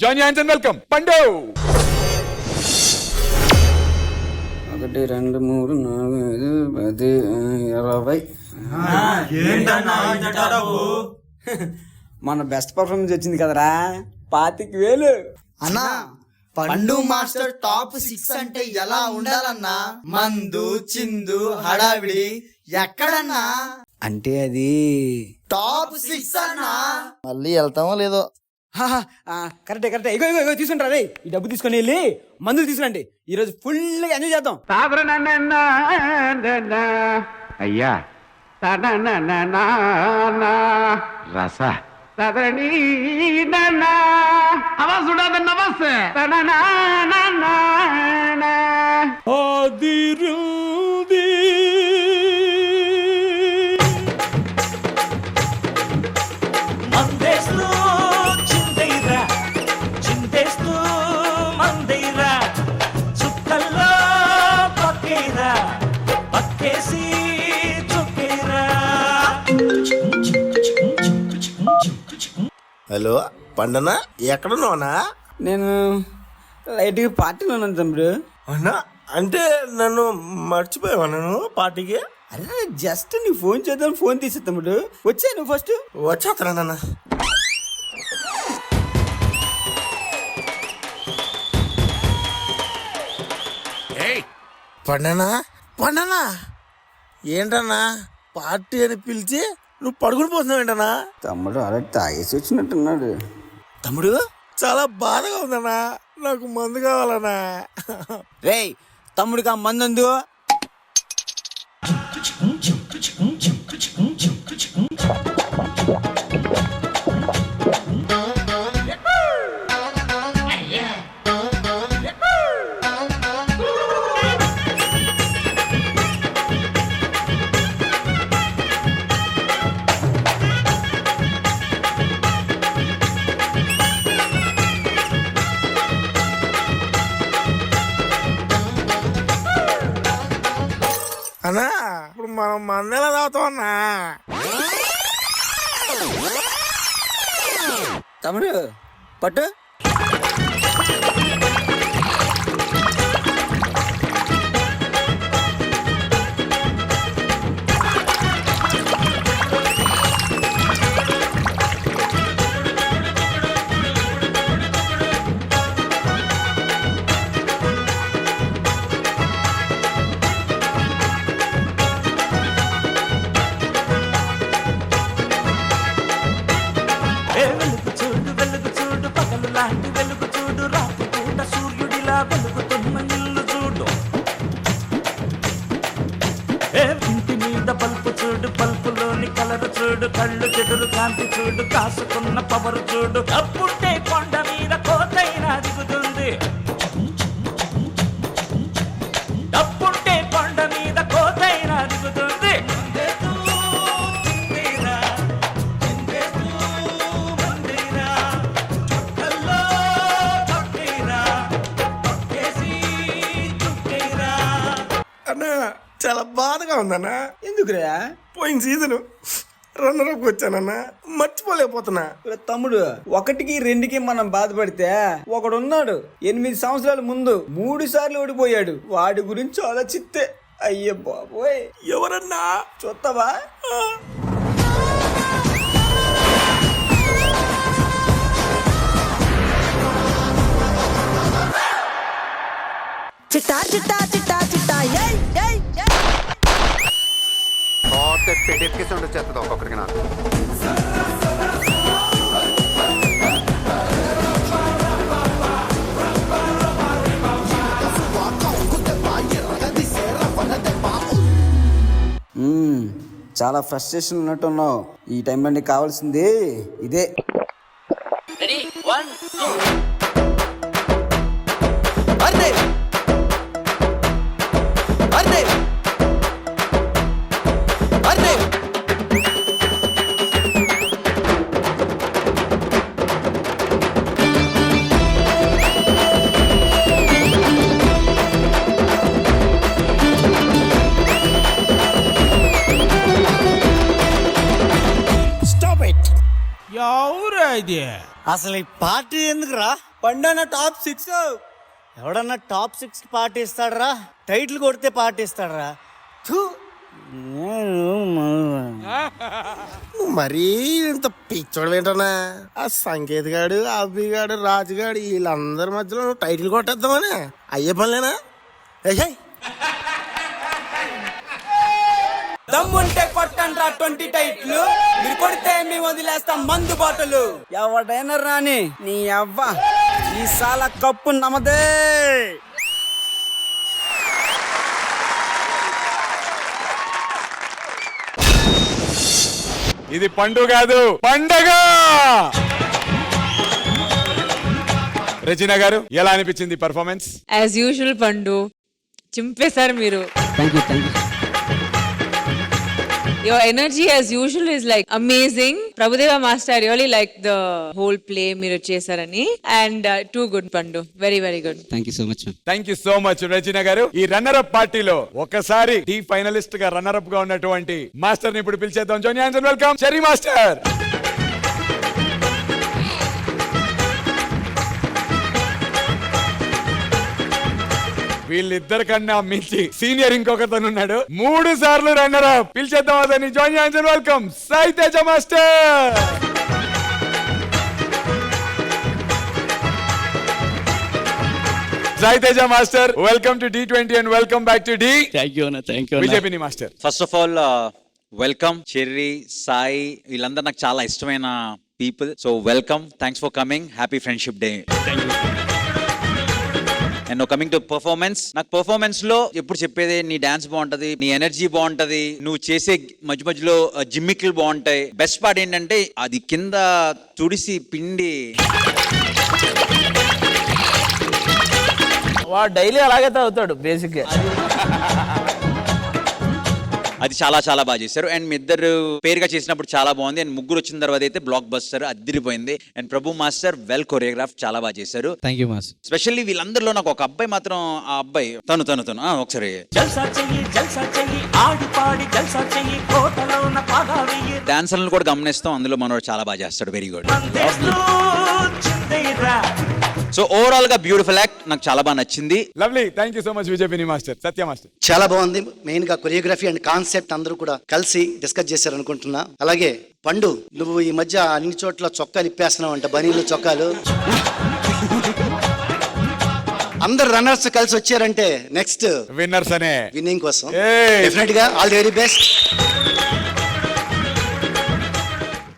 Join hands and welcome పండు. 1 2 3 4 5 10 20. మన best performance వచ్చింది కదరా, 25,000 అన్నా. పండు మాస్టర్ టాప్ 6 అంటే ఎలా ఉండాలన్నా? మందు చిందు హడావిడి ఎక్కడన్నా? అంటే అది టాప్ 6 అన్నా. మళ్ళీ వెళ్తామో లేదో. కరెక్టే. ఇగో తీసుకుంటారా రే, ఈ డబ్బు తీసుకొని వెళ్ళి మందులు తీసుకురండి. ఈ రోజు ఫుల్ గా ఎంజాయ్ చేద్దాం. అయ్యా రస హలో పండనా, ఎక్కడున్నావునా? నేను లైట్గా పార్టీలో ఉన్నాను తమ్ముడు. అన్నా అంటే నన్ను మర్చిపోయావా నన్ను పార్టీకి? అరే జస్ట్ నీ ఫోన్ చేద్దాం, ఫోన్ తీసే తమ్ముడు. వచ్చా నువ్వు ఫస్ట్. వచ్చేస్తారా నాన్న? పండనా ఏంటన్నా పార్టీ అని పిలిచి నువ్వు పడుకుని పోతున్నావు ఏంటన్నా? తమ్ముడు అలా తాగేసి వచ్చినట్టున్నాడు. తమ్ముడు చాలా బాధగా ఉందన్నా, నాకు మందు కావాలన్నా. రేయ్ తమ్ముడికి ఆ మందు అందు. అన్నా ఇప్పుడు మనం మందెలా తాగుతాం అన్నా? తమ్ముడు పట్టు. కళ్ళు చెదురు కాంతి చూడు, కాసుకున్న పవరు చూడు. అప్పుంటే కొండ మీద కోతైనా దిగుతుంది, అప్పుంటే కొండ మీద కోతైనా దిగుతుంది. అన్నా చాలా బాధగా ఉందన్నా. ఎందుకురా? పోయిన సీజన్ రన్నరప్ వచ్చానన్నా, మర్చిపోలేకపోతున్నా. తమ్ముడు 1కి 2కి మనం బాధపడితే ఒకడున్నాడు 8 సంవత్సరాల ముందు 3 సార్లు ఓడిపోయాడు. వాడి గురించి ఆలోచిస్తే అయ్యో బాబోయ్. ఎవరన్నా? చూస్తావా? చిట్టా చిట్టా చిట్టా చిట్టా ఏయ్ ఏయ్ పెట్టేసుకేసి వచ్చేస్తుంది ఒక్కొక్కరికి. నాకు చాలా ఫ్రస్ట్రేషన్ ఉన్నట్టున్నావు. ఈ టైంలో నీకు కావాల్సింది ఇదే. Ready 1 2 array array array. ఎవరా ఇది? అసలు ఈ పార్టీ ఎందుకురా? పండన్న టాప్ 6. ఎవడన్నా టాప్ 6 పార్టీ ఇస్తాడరా? టైటిల్ కొడితే పార్టీ ఇస్తాడరా? మరీ ఇంత పిచ్చోడు ఏంటన్నా? ఆ సంకేత్ గాడు, అబ్బిగాడు, రాజుగాడు వీళ్ళందరి మధ్యలో నువ్వు టైటిల్ కొట్టేద్దామని అయ్యే పనిలేనా? ఏయ్ దమ్ముంటే కొట్టండ్రా 20 టైట్లు, మీరు కొడితే మేము వదిలేస్తాం మందు బాటలు. ఎవడైనా రాని నీ అవ్వ ఈ సాల కప్పు నమదే. ఇది పండు కాదు, పండగ. రచన గారు, ఎలా అనిపించింది పర్ఫార్మెన్స్? యాజ్ యూజువల్ పండు చింపేశారు మీరు. Your energy as usual is like amazing. Prabhudeva master, I really like the whole play మీరు చేశారని. And too good Pandu, very very good. Thank you so much. Thank you so much Rachana garu. ఈ runner up పార్టీలో ఒకసారి టీ finalist గా runner up గా ఉన్నటువంటి master ని ఇప్పుడు పిలిచేద్దాం. Join hands and welcome Cherry master. వీళ్ళిద్దరి కన్నా మించి సీనియర్ ఇంకొకతను ఉన్నాడు, 3 సార్లు రన్నర్ అప్. పిలిచేద్దాం అతన్ని. Join hands and welcome Sai Teja master. Sai Teja master, welcome to D20 and welcome back to D. Thank you అన్న, thank you. BJP master, first of all welcome Cherry, Sai, వీళ్ళందరూ నాకు చాలా ఇష్టమైన people. So welcome, thanks for coming, happy friendship day. And coming to performance, నాకు performance లో ఎప్పుడు చెప్పేది నీ డాన్స్ బాగుంటది, నీ ఎనర్జీ బాగుంటది, నువ్వు చేసే మధ్య మధ్యలో జిమ్మిక్లు బాగుంటాయి. బెస్ట్ పార్ట్ ఏంటంటే అది కింద తుడిసి పిండి వాడు డైలీ అలాగే తాగుతాడు బేసిక్ గా. అది చాలా చాలా బాగా చేశారు. అండ్ మీ ఇద్దరు పేరుగా చేసినప్పుడు చాలా బాగుంది. అండ్ ముగ్గురు వచ్చిన తర్వాత అయితే బ్లాక్ బస్టర్ అదిరిపోయింది. And Prabhu master well choreograph, చాలా బాగా చేశారు. Thank you master. స్పెషల్లీ వీళ్ళందరిలో నాకు ఒక అబ్బాయి మాత్రం, ఆ అబ్బాయి తను ఒకసారి జల్సా చెయ్యి ఆడి పాడి జల్సా చెయ్యి కోటలోన పాగా వెయ్యి డాన్సర్లను కూడా గమనిస్తాం, అందులో మనోడు చాలా బాగా చేస్తాడు. Very good. మందేస్తూ చిందేరా. సో ఓవరాల్ గా బ్యూటిఫుల్ యాక్ట్, నాకు చాలా బాగా నచ్చింది. Lovely. Thank you so much BJP master. Satya master, చాలా బాగుంది. మెయిన్ గా కొరియోగ్రఫీ అండ్ కాన్సెప్ట్ అందరూ కూడా కలిసి డిస్కస్ చేశారు అనుకుంటున్నా. అలాగే పండు, నువ్వు ఈ మధ్య అన్ని చోట్ల చొక్కాలు ఇప్పేస్తున్నావు అంట, బనీలు చొక్కాలు. అందరు రన్నర్స్ కలిసి వచ్చారంటే నెక్స్ట్ విన్నర్స్ అనే విన్నింగ్ కోసం Hey. డెఫినెట్ గా ఆల్ ది వెరీ బెస్ట్.